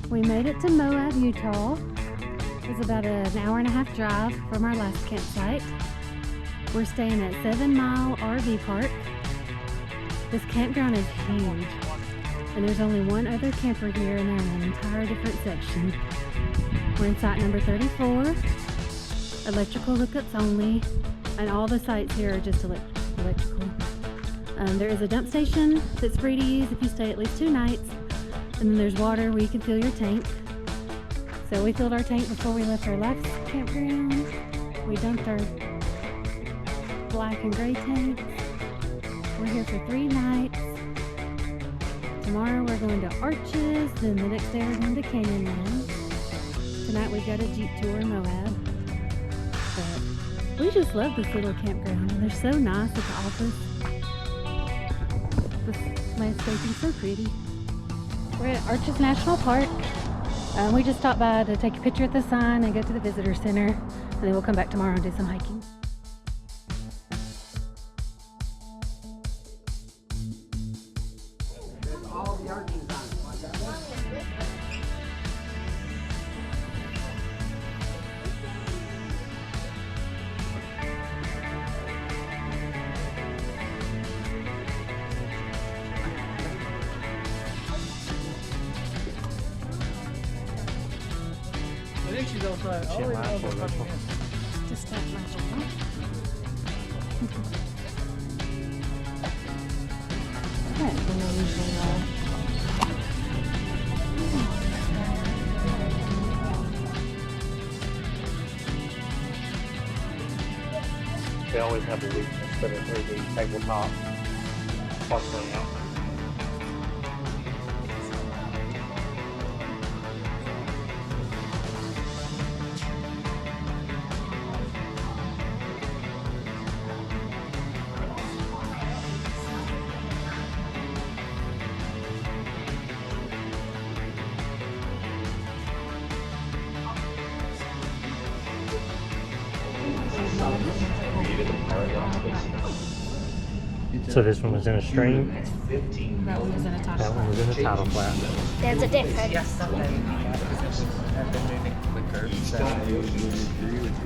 We made it to Moab, Utah. It's about an hour-and-a-half drive from our last campsite. We're staying at 7 Mile RV Park. This campground is huge, and there's only one other camper here, and they're in an entire different section. We're in site number 34, electrical hookups only, and all the sites here are just electrical. There is a dump station that's free to use if you stay at least 2 nights, and then there's water where you can fill your tank. So we filled our tank before we left our last campground. We dumped our black and gray tanks. We're here for 3 nights. Tomorrow we're going to Arches, then the next day we're going to Canyonland. Tonight we got a Jeep tour in Moab. But we just love this little campground. They're so nice at the office. This landscaping's so pretty. We're at Arches National Park. We just stopped by to take a picture at the sign and go to the visitor center, and then we'll come back tomorrow and do some hiking. I think she's outside. Just start my channel. That's when they usually are. They always have a weakness for the 3D tabletop park layout. So this one was in a stream. That one was in a title. That one was in a tidal flat. There's a difference.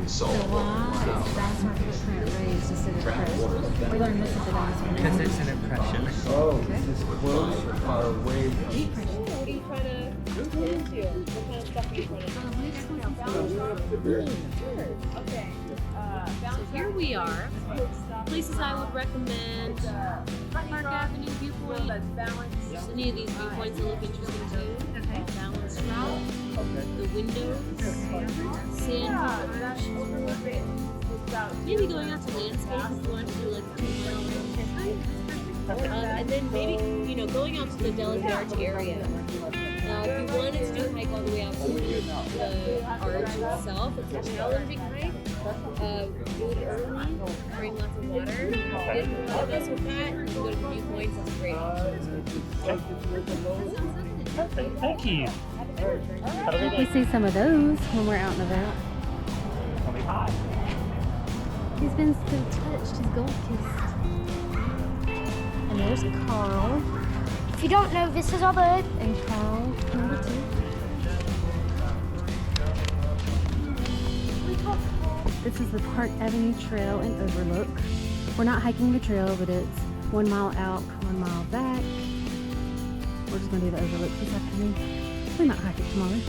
So why is dinosaur footprint raised instead of pressed? We learned this at the dinosaur. Because it's an impression. Oh, This is close way. deep pressure. What are you trying to get into? What kind of stuff are you trying to Okay. So here we are. Places I would recommend: Park Avenue viewpoint. Just any of these viewpoints that look interesting too. Okay. Balance route. The windows. Sand beach. Maybe going out to landscape if you want to do like a 2-mile road. And then maybe going out to the Dune Arch area. Now, if you wanted to do a hike all the way out to the arch itself, it's a challenging hike. Do it early, bring lots of water. If you want to mess with that, you can go to the viewpoints. It's a great option. Thank you. We see some of those when we're out and about. I'll be hot. He's been so touched, he's gold kissed. And there's Carl. If you don't know, this is our bird. And Carl, number 2. This is the Park Avenue Trail and Overlook. We're not hiking the trail, but it's 1 mile out, 1 mile back. We're just gonna do the Overlook this afternoon. We might hike it tomorrow.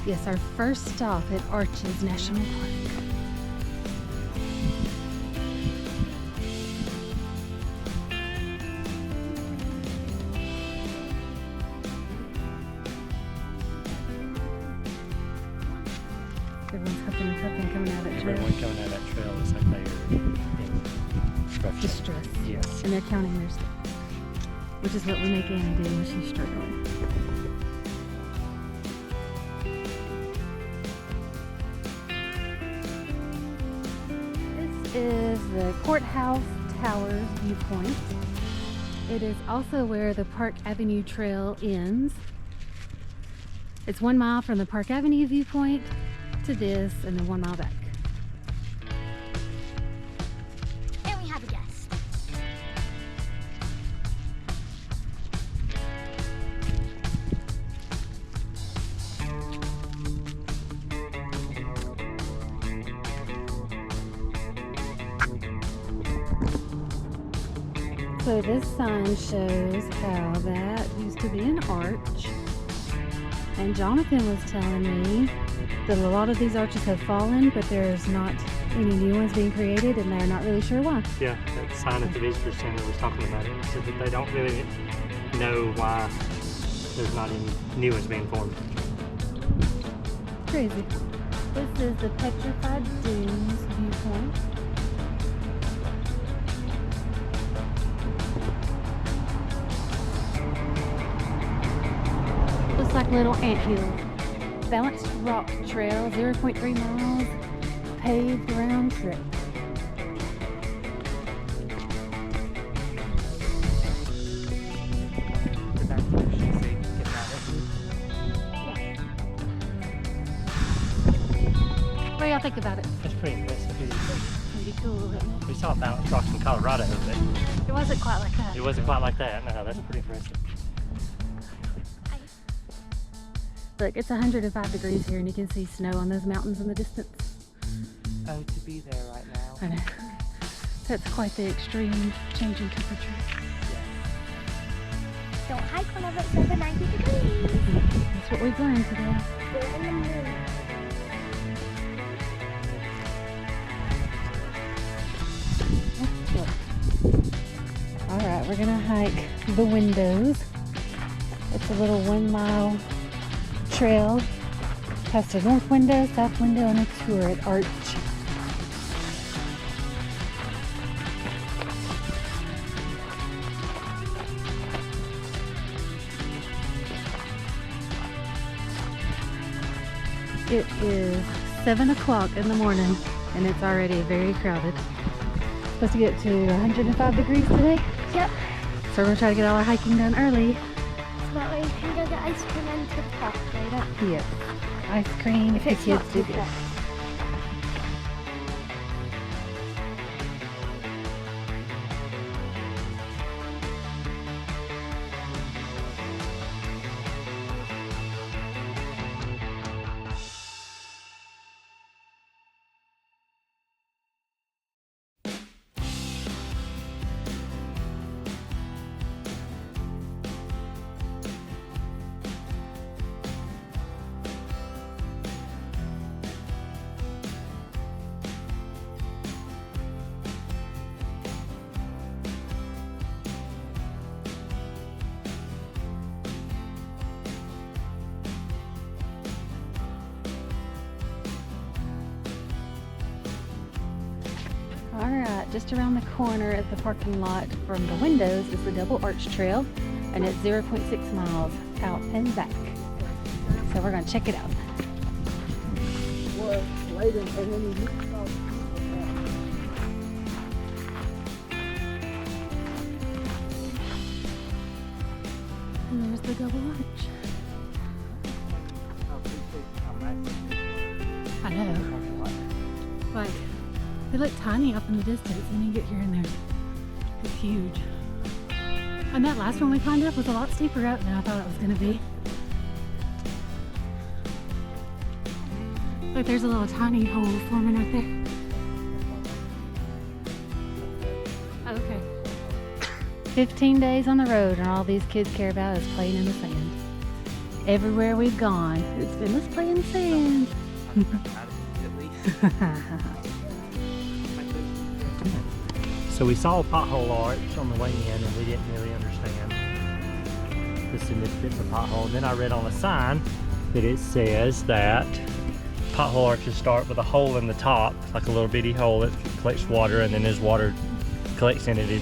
Yes, our first stop at Arches National Park. Everyone's huffing and puffing coming out of that trail. Everyone coming out of that trail looks like they're in destruction. Distress. Yes. And they're counting their steps, which is what we make Annie do when she's struggling. This is the Courthouse Towers viewpoint. It is also where the Park Avenue Trail ends. It's 1 mile from the Park Avenue viewpoint to this, and then 1 mile back. So this sign shows how that used to be an arch. And Jonathan was telling me that a lot of these arches have fallen, but there's not any new ones being created, and they're not really sure why. Yeah, that sign at the visitor center was talking about it. It said that they don't really know why there's not any new ones being formed. Crazy. This is the Petrified Dunes viewpoint. Looks like a little anthill. Balanced rock trail, 0.3 miles, paved round trip. What do y'all think about it? That's pretty impressive. Pretty cool, isn't it? We saw balanced rocks in Colorado, but It wasn't quite like that. it wasn't quite like that. No, that's pretty impressive. Look, it's 105 degrees here, and you can see snow on those mountains in the distance. Oh, to be there right now. I know. That's quite the extreme change in temperature. Don't hike whenever it's over 90 degrees. That's what we've learned today. We're in the moon. All right, we're gonna hike the windows. It's a little 1 mile trail past a north window, south window, and a turret arch. It is 7 o'clock in the morning, and it's already very crowded. Supposed to get to 105 degrees today. Yep. So we're gonna try to get all our hiking done early. So that way we can go get ice cream and to the park later. Yes. Ice cream if the It's kids not do too good. hot. Alright, just around the corner at the parking lot from the windows is the Double Arch Trail, and it's 0.6 miles out and back. So we're going to check it out. And there's the Double Arch. I know. Like, they look tiny up in the distance, and you get here and it's huge. And that last one we climbed up was a lot steeper out than I thought it was going to be. Look, there's a little tiny hole forming right there. Okay. 15 days on the road, and all these kids care about is playing in the sand. Everywhere we've gone, it's been let's play in the sand. So we saw a pothole arch on the way in, and we didn't really understand the significance of pothole. And then I read on a sign that it says that pothole arches start with a hole in the top, like a little bitty hole that collects water, and then as water collects in it, it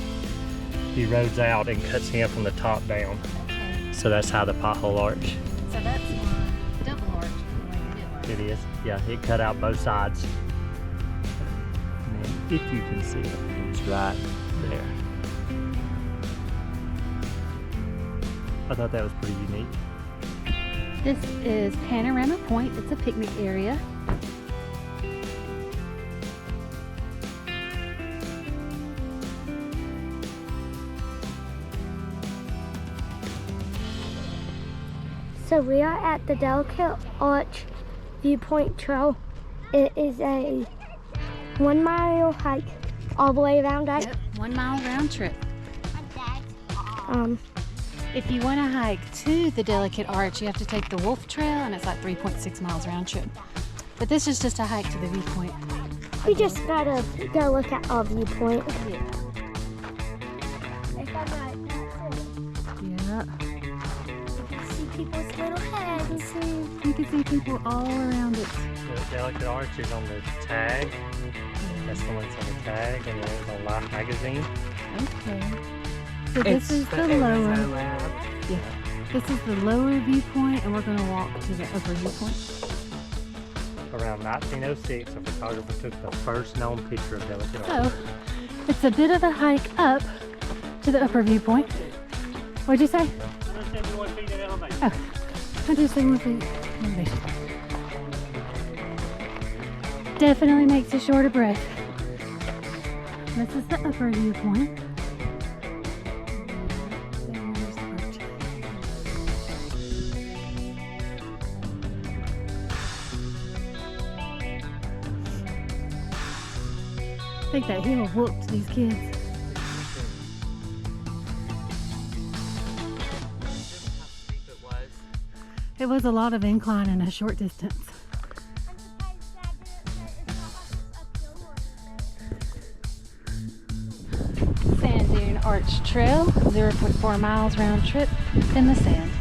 erodes out and cuts in from the top down. Okay. So that's how the pothole arch. So that's one double arch the way you did one. It is. Yeah, it cut out both sides. And then if you can see it, it's right there. I thought that was pretty unique. This is Panorama Point. It's a picnic area. So we are at the Delicate Arch Viewpoint Trail. It is a 1 mile hike all the way around, right? Yep, 1 mile round trip. If you want to hike to the Delicate Arch, you have to take the Wolf Trail, and it's like 3.6 miles round trip. But this is just a hike to the viewpoint. We just gotta go look at our viewpoint. Yeah. If I'm right, that's it. Yeah. You can see people's little heads. You can see people all around it. The Delicate Arch is on the tag. That's the one that's on the tag, and then it's on Life magazine. Okay. So this is the lower. Yeah. This is the lower viewpoint, and we're going to walk to the upper viewpoint. Around 1906, a photographer took the first known picture of Delicate So Arch. it's a bit of a hike up to the upper viewpoint. What'd you say? 171 feet in elevation. Oh, 171 feet elevation. Definitely makes you short of breath. This is the upper viewpoint. There's the arch. I think that hill whooped these kids. It was a lot of incline in a short distance. Sand Dune Arch Trail, 0.4 miles round trip in the sand.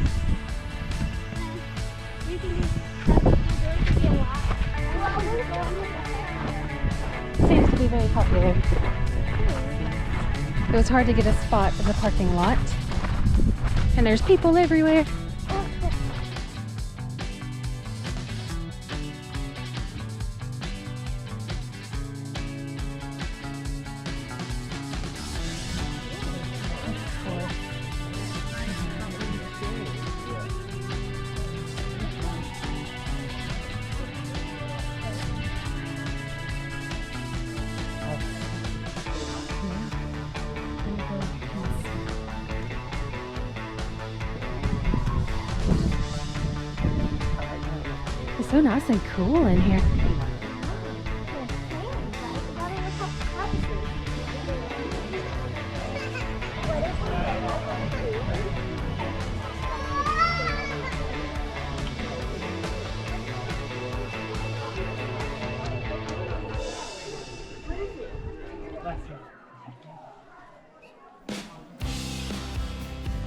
Seems to be very popular. It was hard to get a spot in the parking lot. And there's people everywhere. It's so nice and cool in here.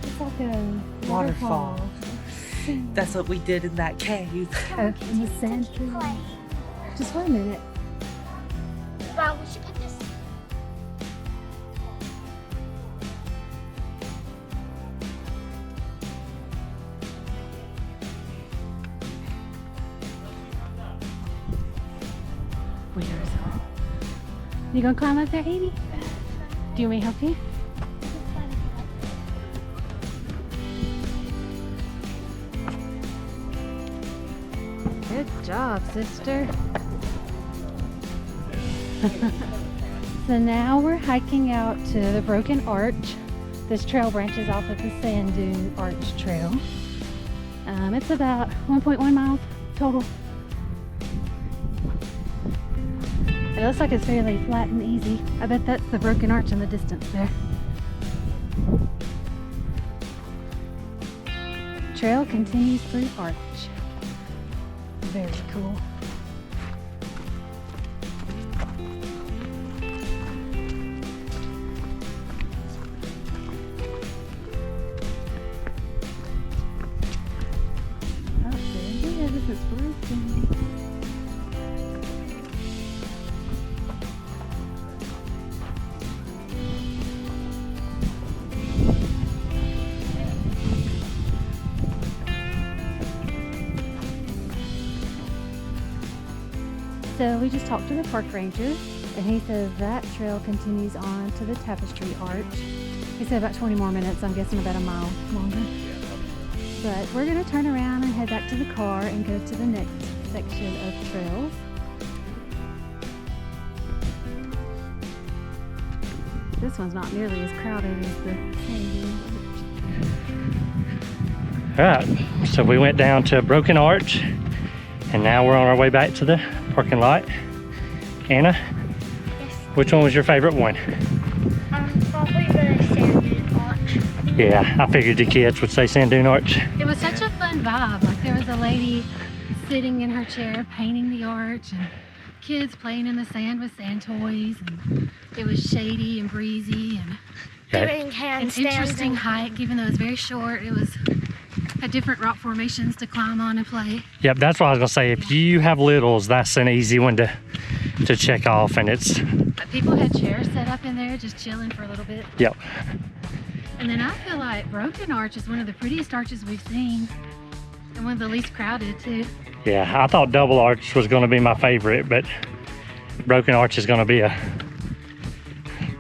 It's like a Waterfall. That's what we did in that cave. Oh, in the sand tree. Just 1 minute. Wow, we should put this. You gonna climb up there, Edie? Do you want me to help you? Good job, sister. So now we're hiking out to the Broken Arch. This trail branches off of the Sand Dune Arch Trail. It's about 1.1 miles total. It looks like it's fairly flat and easy. I bet that's the Broken Arch in the distance there. Trail continues through Arch. Very cool. Oh, there it is. It's broken. So we just talked to the park ranger, and he says that trail continues on to the Tapestry Arch. He said about 20 more minutes, I'm guessing about a mile longer. But we're going to turn around and head back to the car and go to the next section of trails. This one's not nearly as crowded as the Sand Dune Arch. Alright, so we went down to Broken Arch, and now we're on our way back to the parking lot. Anna, Yes. which one was your favorite one? Probably the Sand Dune Arch. Yeah, I figured the kids would say Dune Arch. It was such a fun vibe. Like there was a lady sitting in her chair painting the arch and kids playing in the sand with sand toys, and it was shady and breezy and Doing an handstands. interesting hike. Even though it was very short, it was had different rock formations to climb on and play. Yep, that's what I was gonna say. If you have littles, that's an easy one to check off, and it's. People had chairs set up in there just chilling for a little bit. Yep. And then I feel like Broken Arch is one of the prettiest arches we've seen, and one of the least crowded too. Yeah, I thought Double Arch was gonna be my favorite, but Broken Arch is gonna be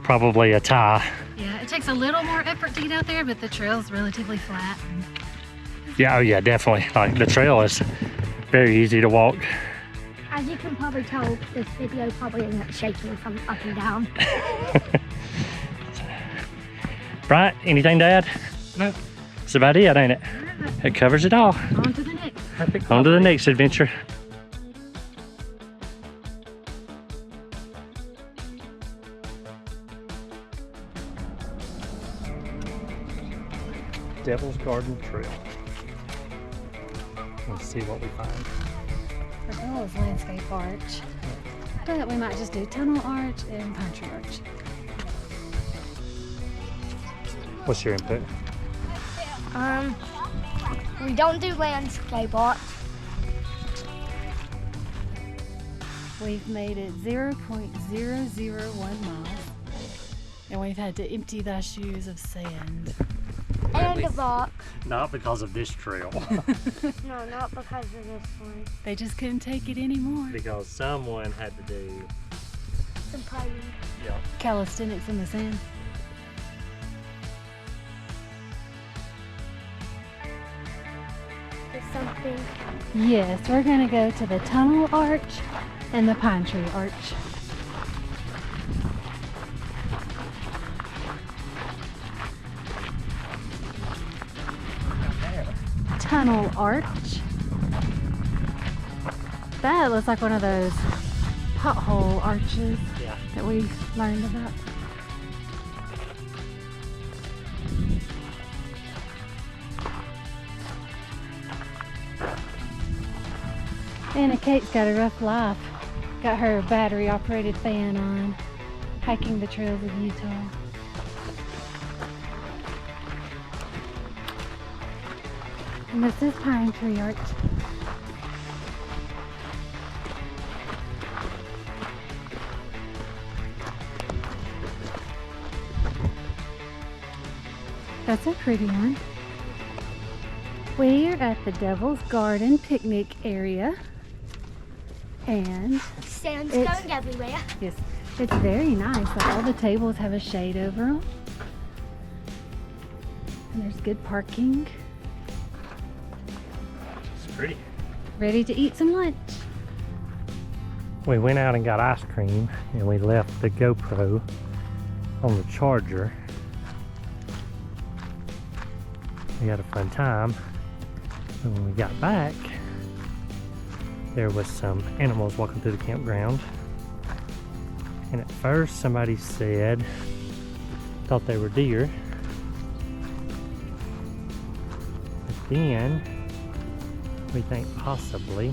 probably a tie. Yeah, it takes a little more effort to get out there, but the trail's relatively flat. Yeah, oh yeah, definitely. Like the trail is very easy to walk. As you can probably tell, this video probably isn't shaking from up and down. Right? Anything to add? No. That's about it, ain't it? It covers it all. On to the next. Perfect. On to the next adventure. Devil's Garden Trail. Let's see what we find. For Bell's Landscape Arch. But we might just do Tunnel Arch and Pine Tree Arch. What's your input? We don't do landscape art. We've made it 0.001 miles. And we've had to empty thy shoes of sand. And a rock. Not because of this trail. No, not because of this one. They just couldn't take it anymore. Because someone had to do. Some praying. Yeah. Calisthenics in the sand. Or something. Yes, we're gonna go to the Tunnel Arch and the Pine Tree Arch. Tunnel Arch. That looks like one of those pothole arches Yeah. that we learned about. Anna Kate's got a rough life. Got her battery operated fan on, hiking the trails of Utah. And this is Pine Tree Arch. That's a pretty one. We're at the Devil's Garden picnic area. And Sand's It's- going everywhere. yes, it's very nice. Like all the tables have a shade over them. And there's good parking. It's pretty. Ready to eat some lunch. We went out and got ice cream and we left the GoPro on the charger. We had a fun time. And when we got back, there was some animals walking through the campground. And at first somebody said, thought they were deer. But then we think possibly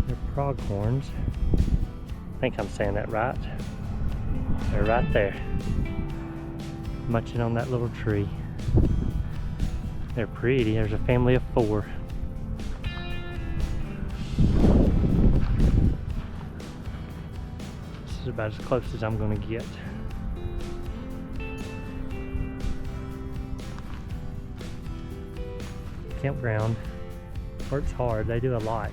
they're pronghorns. I think I'm saying that right. They're right there, munching on that little tree. They're pretty. There's a family of 4. This is about as close as I'm going to get. Campground works hard. They do a lot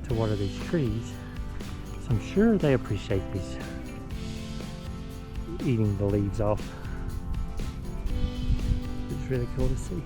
to water these trees. So I'm sure they appreciate these eating the leaves off. It's really cool to see.